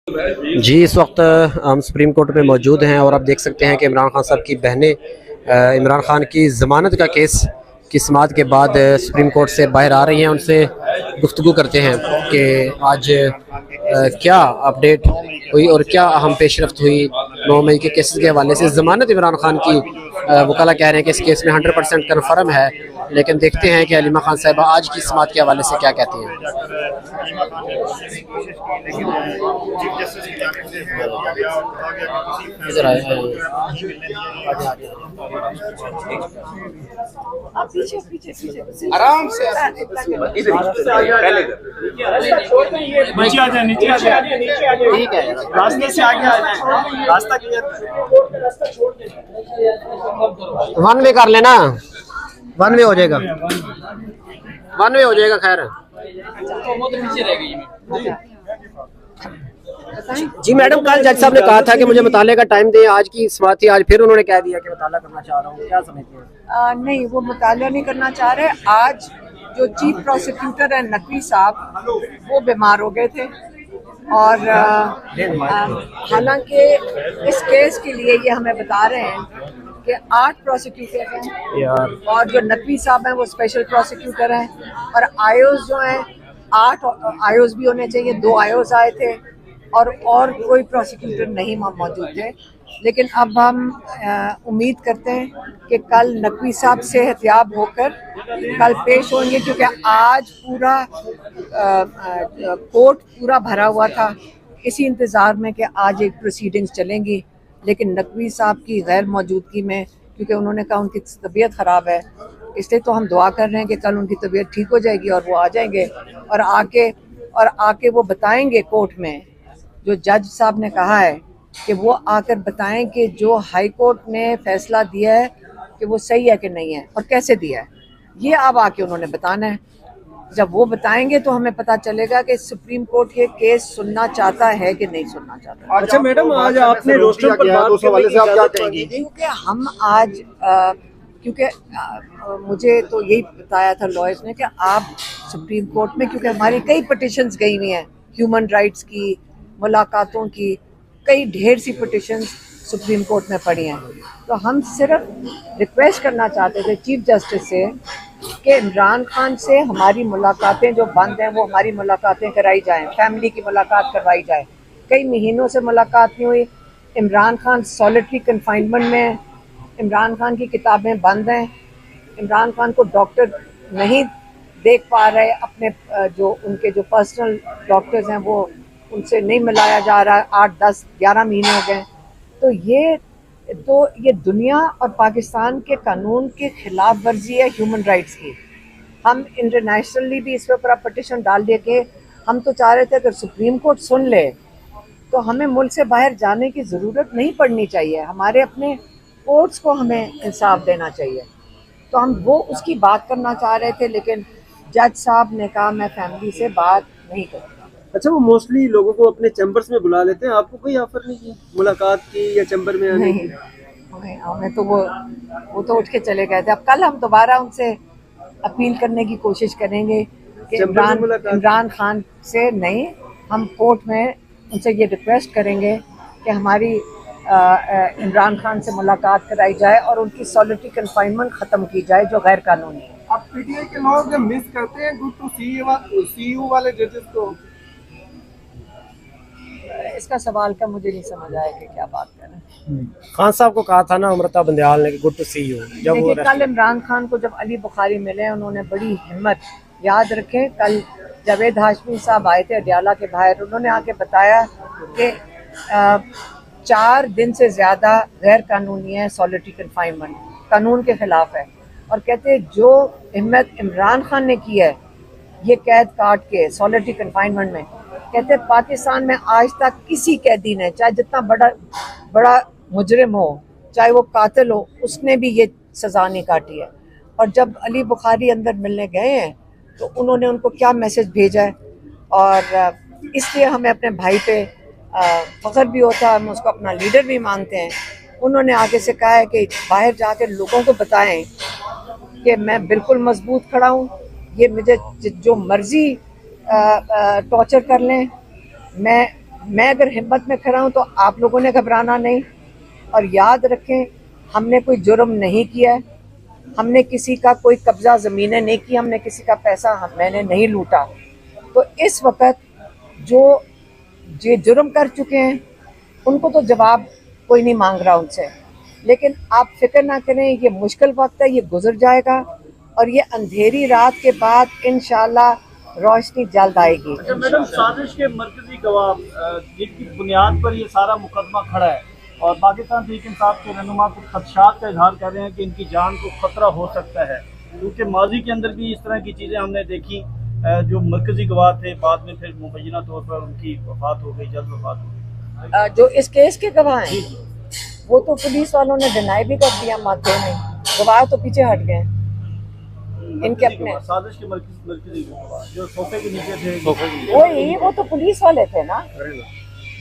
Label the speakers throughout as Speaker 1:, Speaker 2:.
Speaker 1: जी, इस वक्त हम सुप्रीम कोर्ट में मौजूद हैं और आप देख सकते हैं कि इमरान खान साहब की बहनें इमरान खान की ज़मानत का केस की समाअत के बाद सुप्रीम कोर्ट से बाहर आ रही हैं। उनसे गुफ्तगू करते हैं कि आज क्या अपडेट हुई और क्या अहम पेशरफ्त हुई 9 मई के केस के हवाले से। ज़मानत इमरान खान की वकाला कह रहे हैं कि इस केस में 100% कन्फर्म है, लेकिन देखते हैं कि हलीमा खान साहिबा आज की समाअत के हवाले से क्या कहती हैं। इधर आए
Speaker 2: आराम से इधर पहले नीचे आ जाए, नीचे आ जाए,
Speaker 1: ठीक है,
Speaker 2: रास्ते से आगे आ जाए, रास्ता क्लियर।
Speaker 1: वन वे कर लेना, वन वे हो जाएगा, वन वे हो जाएगा। खैर जी मैडम, कल जज साहब ने कहा था कि मुझे मुताले का टाइम दें, आज की समाअत थी, आज फिर उन्होंने कह दिया कि मुताला करना चाह रहा हूँ, क्या समझते हैं?
Speaker 3: नहीं, वो मुताला नहीं करना चाह रहे। आज जो चीफ प्रोसिक्यूटर है नकवी साहब, वो बीमार हो गए थे और हालांकि इस केस के लिए ये हमें बता रहे हैं कि 8 प्रोसिक्यूटर हैं और जो नकवी साहब हैं वो स्पेशल प्रोसिक्यूटर हैं और आयोज जो हैं 8 आयोज भी होने चाहिए। 2 आयोज आए थे और कोई प्रोसिक्यूटर नहीं मौजूद थे। लेकिन अब हम उम्मीद करते हैं कि कल नकवी साहब सेहतयाब होकर कल पेश होंगे, क्योंकि आज पूरा कोर्ट पूरा भरा हुआ था इसी इंतज़ार में कि आज एक प्रोसीडिंग्स चलेंगी। लेकिन नकवी साहब की गैर मौजूदगी में, क्योंकि उन्होंने कहा उनकी तबीयत ख़राब है, इसलिए तो हम दुआ कर रहे हैं कि कल उनकी तबीयत ठीक हो जाएगी और वो आ जाएंगे और आके वो बताएंगे कोर्ट में, जो जज साहब ने कहा है कि वो आकर बताएं कि जो हाई कोर्ट ने फैसला दिया है कि वो सही है कि नहीं है और कैसे दिया है। ये अब आके उन्होंने बताना है। जब वो बताएंगे तो हमें पता चलेगा कि सुप्रीम कोर्ट ये केस सुनना चाहता है कि नहीं सुनना चाहता।
Speaker 2: अच्छा मैडम, आज आपने रोस्टर पर बात
Speaker 4: उस हवाले से आप क्या कहेंगी?
Speaker 3: क्योंकि हम आज क्योंकि मुझे तो यही बताया था लॉयर्स ने कि आप सुप्रीम कोर्ट में, क्योंकि हमारी कई पिटिशंस गई हुई हैं ह्यूमन राइट्स की, मुलाकातों की, कई ढेर सी पिटिशंस सुप्रीम कोर्ट में पड़ी हैं। तो हम सिर्फ रिक्वेस्ट करना चाहते थे चीफ जस्टिस से कि इमरान खान से हमारी मुलाकातें जो बंद हैं वो हमारी मुलाकातें कराई जाएं, फैमिली की मुलाकात करवाई जाए। कई महीनों से मुलाकात नहीं हुई। इमरान खान सॉलिटरी कन्फाइनमेंट में, इमरान खान की किताबें बंद हैं, इमरान खान को डॉक्टर नहीं देख पा रहे, अपने जो उनके जो पर्सनल डॉक्टर्स हैं वो उनसे नहीं मिलाया जा रहा। 8, 10, 11 महीने हो गए। तो ये दुनिया और पाकिस्तान के कानून के खिलाफ वर्जी है ह्यूमन राइट्स की। हम इंटरनेशनली भी इस पर पटिशन डाल दिए कि हम तो चाह रहे थे अगर सुप्रीम कोर्ट सुन ले तो हमें मुल्क से बाहर जाने की ज़रूरत नहीं पड़नी चाहिए, हमारे अपने कोर्ट्स को हमें इंसाफ देना चाहिए। तो हम वो उसकी बात करना चाह रहे थे, लेकिन जज साहब ने कहा मैं फैमिली से बात नहीं करूँगा।
Speaker 2: अच्छा, वो मोस्टली लोगों को अपने चैम्बर्स में बुला लेते हैं, आपको कोई ऑफर नहीं की मुलाकात की या चैम्बर में आने की?
Speaker 3: नहीं, हमें तो वो तो उठ के चले गए थे। अब कल हम दोबारा उनसे अपील करने की कोशिश करेंगे कि इमरान खान से नहीं, हम कोर्ट में उनसे ये रिक्वेस्ट करेंगे कि हमारी इमरान खान से मुलाकात कराई जाए और उनकी सॉलिटरी कन्फाइनमेंट ख़त्म की जाए जो गैर कानूनी है।
Speaker 2: आप पीटीआई के लोग मिस करते हैं गुड टू सी यू वाले जजेस को?
Speaker 3: इसका सवाल का मुझे नहीं समझ आया कि क्या बात कर रहे हैं।
Speaker 1: खान साहब को कहा था ना अमृता बंदयाल ने, गुड टू सी यू। जब वो
Speaker 3: कल इमरान खान को जब अली बुखारी मिले, उन्होंने बड़ी हिम्मत, याद रखें कल जावेद हाशमी साहब आए थे अडियाला के बाहर, उन्होंने आके बताया कि 4 दिन से ज़्यादा गैर कानूनी है सॉलिटरी कन्फाइनमेंट, कानून के ख़िलाफ़ है। और कहते जो हिम्मत इमरान खान ने की है ये कैद काट के सॉलिटरी कन्फाइनमेंट में, कहते पाकिस्तान में आज तक किसी कैदी ने, चाहे जितना बड़ा मुजरिम हो, चाहे वो कातिल हो, उसने भी ये सज़ा नहीं काटी है। और जब अली बुखारी अंदर मिलने गए हैं तो उन्होंने उनको क्या मैसेज भेजा है, और इसलिए हमें अपने भाई पे फ़ख्र भी होता है, हम उसको अपना लीडर भी मानते हैं। उन्होंने आगे से कहा है कि बाहर जाकर लोगों को बताएं कि मैं बिल्कुल मजबूत खड़ा हूँ, ये मुझे जो मर्ज़ी टॉर्चर कर लें, मैं मैं अगर हिम्मत में खड़ा हूँ तो आप लोगों ने घबराना नहीं। और याद रखें, हमने कोई जुर्म नहीं किया है, हमने किसी का कोई कब्जा ज़मीनें नहीं की, हमने किसी का पैसा मैंने नहीं लूटा। तो इस वक्त जो ये जुर्म कर चुके हैं उनको तो जवाब कोई नहीं मांग रहा उनसे, लेकिन आप फिक्र ना करें, ये मुश्किल वक्त है, ये गुजर जाएगा और ये अंधेरी रात के बाद इंशाल्लाह रोशनी जल्द आएगी।
Speaker 4: अच्छा मैडम, साजिश के मरकजी गवाह जिनकी बुनियाद पर ये सारा मुकदमा खड़ा है और पाकिस्तान तहरीक इंसाफ के रहनुमा कुछ खदशात का इजहार कर रहे हैं कि इनकी जान को खतरा हो सकता है, क्योंकि माजी के अंदर भी इस तरह की चीज़ें हमने देखी। जो मरकजी गवाह थे बाद में फिर मुबैना तौर पर उनकी वफात हो गई, जल्द वफात हो गई।
Speaker 3: जो इस केस के गवाह हैं वो तो पुलिस वालों ने डिनाई भी कर दिया, मानते नहीं, गवाह तो पीछे हट गए इनके अपने।
Speaker 4: साजिश के मरकजी गवाह जो सोफे के नीचे थे,
Speaker 3: वो तो पुलिस वाले थे ना,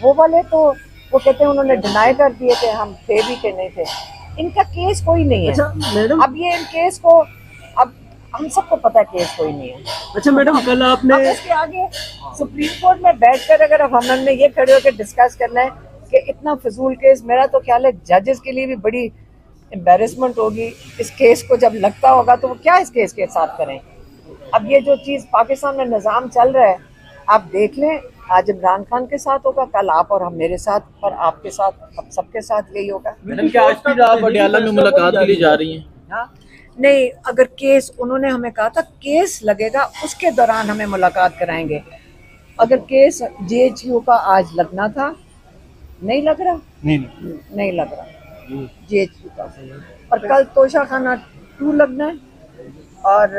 Speaker 3: वो वाले तो वो कहते हैं उन्होंने डिनाई कर दिए थे, हम थे भी के नहीं थे। इनका केस कोई नहीं है।
Speaker 2: अच्छा मैडम,
Speaker 3: अब ये इन केस को, अब हम सबको पता है केस कोई नहीं है।
Speaker 2: अच्छा मैडम, कल आपने
Speaker 3: अब इसके आगे सुप्रीम कोर्ट में बैठकर अगर अब हमने ये खड़े होकर डिस्कस करना है कि इतना फजूल केस, मेरा तो ख्याल है जजेस के लिए भी बड़ी एम्बेरसमेंट होगी। इस केस को जब लगता होगा तो वो क्या इस केस के साथ करें। अब ये जो चीज़ पाकिस्तान में निज़ाम चल रहा है, आप देख लें, आज इमरान खान के साथ होगा, कल आप और हम मेरे साथ, और आपके साथ, अब सबके साथ यही होगा।
Speaker 4: मैडम क्या आज फिर आप पटियाला में मुलाकात के लिए जा रही हैं?
Speaker 3: हाँ नहीं, अगर केस, उन्होंने हमें कहा था केस लगेगा उसके दौरान हमें मुलाकात कराएंगे। अगर केस जेएचयू का आज लगना था, नहीं लग रहा, नहीं लग रहा जेएचयू का, और कल तोशा खाना 2 लगना है। और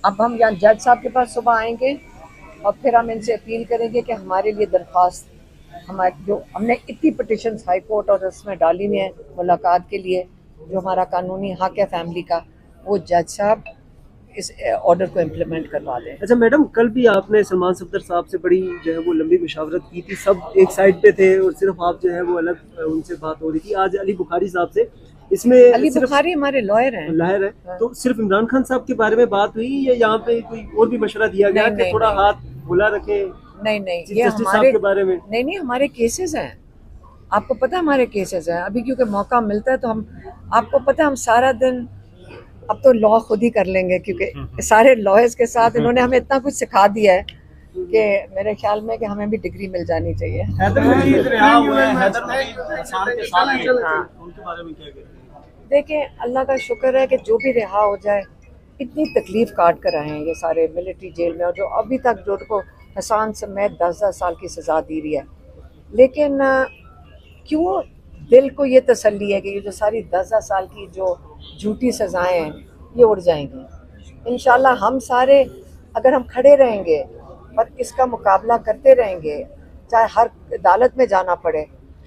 Speaker 3: अब हम यहाँ जज साहब के पास सुबह आएंगे और फिर हम इनसे अपील करेंगे कि हमारे लिए दरख्वास्त, हमारे जो हमने इतनी पिटिशन्स हाई कोर्ट और उसमें डाली हुई है मुलाकात के लिए, जो हमारा कानूनी हक है फैमिली का, वो जज साहब इस ऑर्डर को इम्प्लीमेंट करवा दें।
Speaker 2: अच्छा मैडम, कल भी आपने सलमान सफदर साहब से बड़ी जो है वो लंबी मुशावरत की थी, सब एक साइड पे थे और सिर्फ आप जो है वो अलग, उनसे बात हो रही थी। आज अली बुखारी साहब से, इसमें
Speaker 3: अली बुखारी हमारे लॉयर हैं,
Speaker 2: लाहिर है, तो सिर्फ इमरान खान साहब के बारे में बात हुई या यहाँ पे कोई और भी मशवरा दिया गया कि थोड़ा हाथ खुला रखे?
Speaker 3: नहीं, ये
Speaker 2: जस्टिस साहब
Speaker 3: हमारे
Speaker 2: के बारे में
Speaker 3: नहीं, हमारे केसेस हैं, आपको पता है हमारे केसेस हैं। अभी क्योंकि मौका मिलता है तो हम, आपको पता है हम सारा दिन, अब तो लॉ खुद ही कर लेंगे क्योंकि सारे लॉयर्स के साथ इन्होंने हमें इतना कुछ सिखा दिया है कि मेरे ख्याल में कि हमें भी डिग्री मिल जानी चाहिए।
Speaker 4: हैदर मजीद रिहा हुए हैं, हैदर मजीद इंसान के साथ हैं, उनके बारे में क्या कहें?
Speaker 3: देखें, अल्लाह का शुक्र है कि जो भी रिहा हो जाए, इतनी तकलीफ़ काट कर आए हैं ये सारे मिलिट्री जेल में, और जो अभी तक जो को हसान समेत 10-10 साल की सज़ा दी रही है, लेकिन क्यों दिल को ये तसल्ली है कि ये जो सारी 10-10 साल की जो झूठी सज़ाएं हैं ये उड़ जाएंगी इंशाल्लाह। हम सारे अगर हम खड़े रहेंगे और इसका मुकाबला करते रहेंगे, चाहे हर अदालत में जाना पड़े,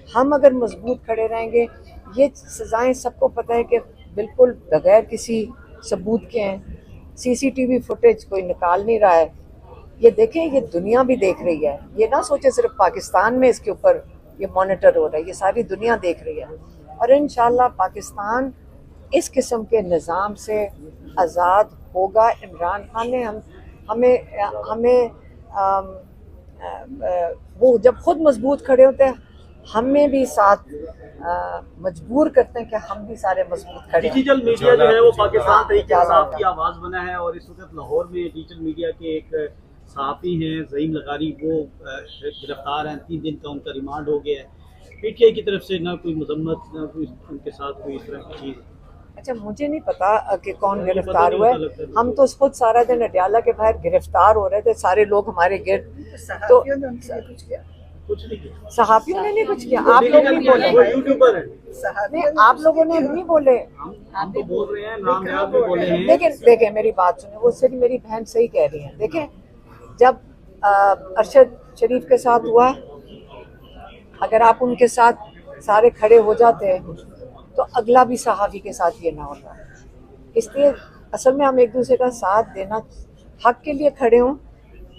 Speaker 3: हम अगर मजबूत खड़े रहेंगे, ये सज़ाएं सबको पता है कि बिल्कुल बगैर किसी सबूत के हैं। सीसीटीवी फुटेज कोई निकाल नहीं रहा है, ये देखें, ये दुनिया भी देख रही है। ये ना सोचे सिर्फ पाकिस्तान में इसके ऊपर ये मॉनिटर हो रहा है, ये सारी दुनिया देख रही है। और इंशाल्लाह पाकिस्तान इस किस्म के निज़ाम से आज़ाद होगा। इमरान खान ने हमें वो जब खुद मजबूत खड़े होते हैं, हमें भी साथ मजबूर करते हैं कि हम भी सारे मजबूत खड़े हैं।
Speaker 4: डिजिटल मीडिया जो है वो पाकिस्तान तहरीक इंसाफ की आवाज़ बना है, और इस वक्त लाहौर में डिजिटल मीडिया के एक सहाफ़ी हैं ज़हीम लगारी, वो गिरफ्तार हैं, 3 दिन का उनका रिमांड हो गया है। पीटीआई की तरफ से ना कोई मजम्मत, ना कोई उनके साथ कोई इस तरह की चीज़।
Speaker 3: अच्छा, मुझे नहीं पता कि कौन गिरफ्तार हुआ है। हम तो खुद सारा दिन अडयाला के बाहर गिरफ्तार हो रहे थे, सारे लोग हमारे गिर्द, तो
Speaker 4: कुछ नहीं किया,
Speaker 3: सहाफ़ियों ने नहीं कुछ किया। आप लोग नहीं बोले,
Speaker 4: वो यूट्यूबर है,
Speaker 3: नहीं, आप लोगों ने नहीं बोले,
Speaker 4: हम तो बोल रहे हैं, नाम याद भी बोले हैं।
Speaker 3: लेकिन देखें, मेरी बात सुने, वो सिर्फ मेरी बहन सही कह रही है। देखें, जब अरशद शरीफ के साथ हुआ, अगर आप उनके साथ सारे खड़े हो जाते तो अगला भी सहाफ़ी के साथ ये ना होता। इसलिए असल में हम एक दूसरे का साथ देना, हक के लिए खड़े हों,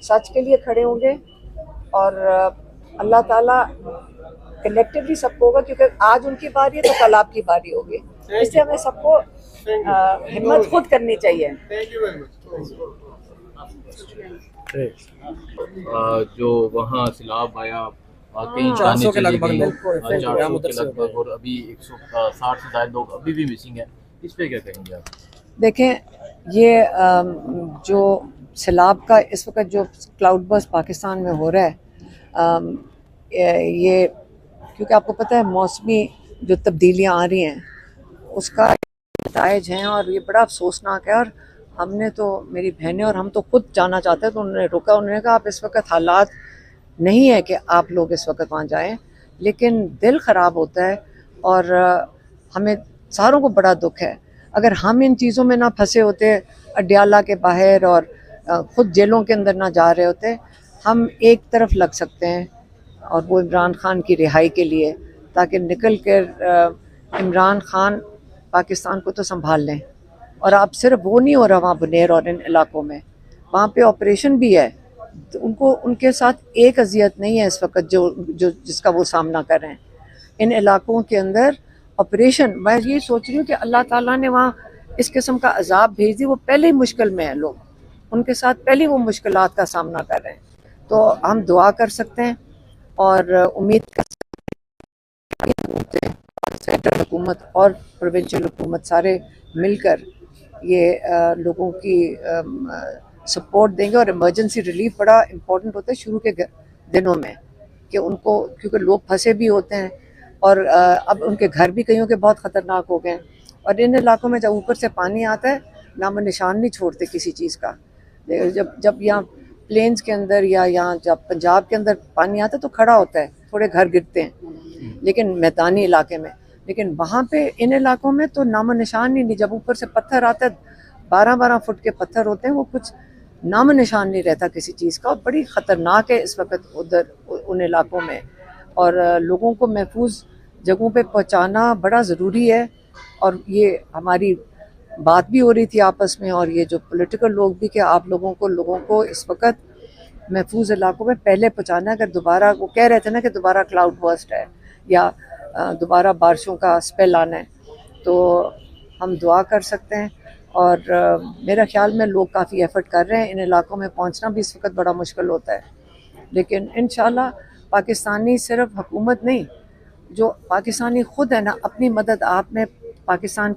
Speaker 3: सच के लिए खड़े होंगे, और अल्लाह ताला कलेक्टिवली सबको होगा, क्योंकि आज उनकी बारी है तो कल आपकी बारी होगी। इसलिए हमें सबको हिम्मत खुद करनी चाहिए।
Speaker 5: जो वहाँ सैलाब आया कई
Speaker 1: 400
Speaker 5: जानें
Speaker 1: के
Speaker 5: चली
Speaker 1: लगभग
Speaker 5: गई,
Speaker 1: लोग को
Speaker 5: 400 के लगभग, और अभी 160 से ज्यादा लोग अभी भी मिसिंग है। इस पे क्या कहेंगे आप?
Speaker 3: देखें, ये जो सैलाब का इस वक्त जो क्लाउड बर्स्ट पाकिस्तान में हो रहा है, ये क्योंकि आपको पता है मौसमी जो तब्दीलियां आ रही हैं उसका नताइज हैं, और ये बड़ा अफसोसनाक है। और हमने तो, मेरी बहनें और हम तो खुद जाना चाहते हैं, तो उन्होंने रोका। उन्होंने कहा आप इस वक्त हालात नहीं है कि आप लोग इस वक्त वहाँ जाएं, लेकिन दिल ख़राब होता है और हमें सारों को बड़ा दुख है। अगर हम इन चीज़ों में ना फंसे होते, अड्याला के बाहर और ख़ुद जेलों के अंदर ना जा रहे होते, हम एक तरफ लग सकते हैं और वो इमरान खान की रिहाई के लिए, ताकि निकल कर इमरान खान पाकिस्तान को तो संभाल लें। और अब सिर्फ वो नहीं हो रहा वहाँ बुनेर और इन इलाकों में, वहाँ पे ऑपरेशन भी है, तो उनको उनके साथ एक अजियत नहीं है इस वक्त जो जिसका वो सामना कर रहे हैं। इन इलाकों के अंदर ऑपरेशन, मैं ये सोच रही हूँ कि अल्लाह ताला ने वहाँ इस किस्म का अजाब भेज दी। वो पहले ही मुश्किल में है लोग, उनके साथ पहले वो मुश्किलात का सामना कर रहे हैं। तो हम दुआ कर सकते हैं और उम्मीद कर सकते हैं सेंट्रल हुकूमत और प्रोविंशियल हुकूमत सारे मिलकर ये लोगों की सपोर्ट देंगे। और इमरजेंसी रिलीफ बड़ा इम्पोर्टेंट होता है शुरू के दिनों में, कि उनको, क्योंकि लोग फंसे भी होते हैं और अब उनके घर भी कईयों के बहुत ख़तरनाक हो गए हैं। और इन इलाकों में जब ऊपर से पानी आता है, नाम निशान नहीं छोड़ते किसी चीज़ का। जब यहाँ प्लेन्स के अंदर या यहाँ जब पंजाब के अंदर पानी आता है तो खड़ा होता है, थोड़े घर गिरते हैं, लेकिन मैदानी इलाके में, लेकिन वहाँ पे इन इलाकों में तो नामो निशान ही नहीं। जब ऊपर से पत्थर आता है, 12-12 फुट के पत्थर होते हैं, वो कुछ नामो निशान नहीं रहता किसी चीज़ का। और बड़ी ख़तरनाक है इस वक्त उधर उन इलाकों में, और लोगों को महफूज जगहों पे पहुँचाना बड़ा ज़रूरी है। और ये हमारी बात भी हो रही थी आपस में, और ये जो पॉलिटिकल लोग भी, कि आप लोगों को इस वक्त महफूज इलाकों में पहले पहुँचाना। अगर दोबारा, वो कह रहे थे ना कि दोबारा क्लाउड बर्स्ट है या दोबारा बारिशों का स्पेल आना है, तो हम दुआ कर सकते हैं। और मेरा ख्याल में लोग काफ़ी एफर्ट कर रहे हैं। इन इलाकों में पहुंचना भी इस वक्त बड़ा मुश्किल होता है, लेकिन इंशाल्लाह पाकिस्तानी सिर्फ हुकूमत नहीं, जो पाकिस्तानी खुद है ना, अपनी मदद आप में, पाकिस्तान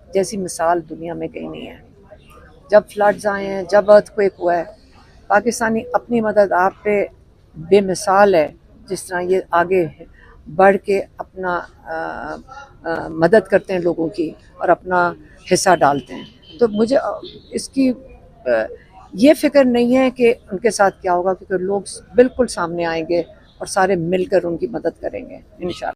Speaker 3: जैसी मिसाल दुनिया में कहीं नहीं है। जब फ्लड्स आए हैं, जब अर्थक्वेक हुआ है, पाकिस्तानी अपनी मदद आप पे बेमिसाल है। जिस तरह ये आगे बढ़ के अपना मदद करते हैं लोगों की और अपना हिस्सा डालते हैं, तो मुझे इसकी ये फ़िक्र नहीं है कि उनके साथ क्या होगा, क्योंकि लोग बिल्कुल सामने आएंगे और सारे मिलकर उनकी मदद करेंगे इंशाल्लाह।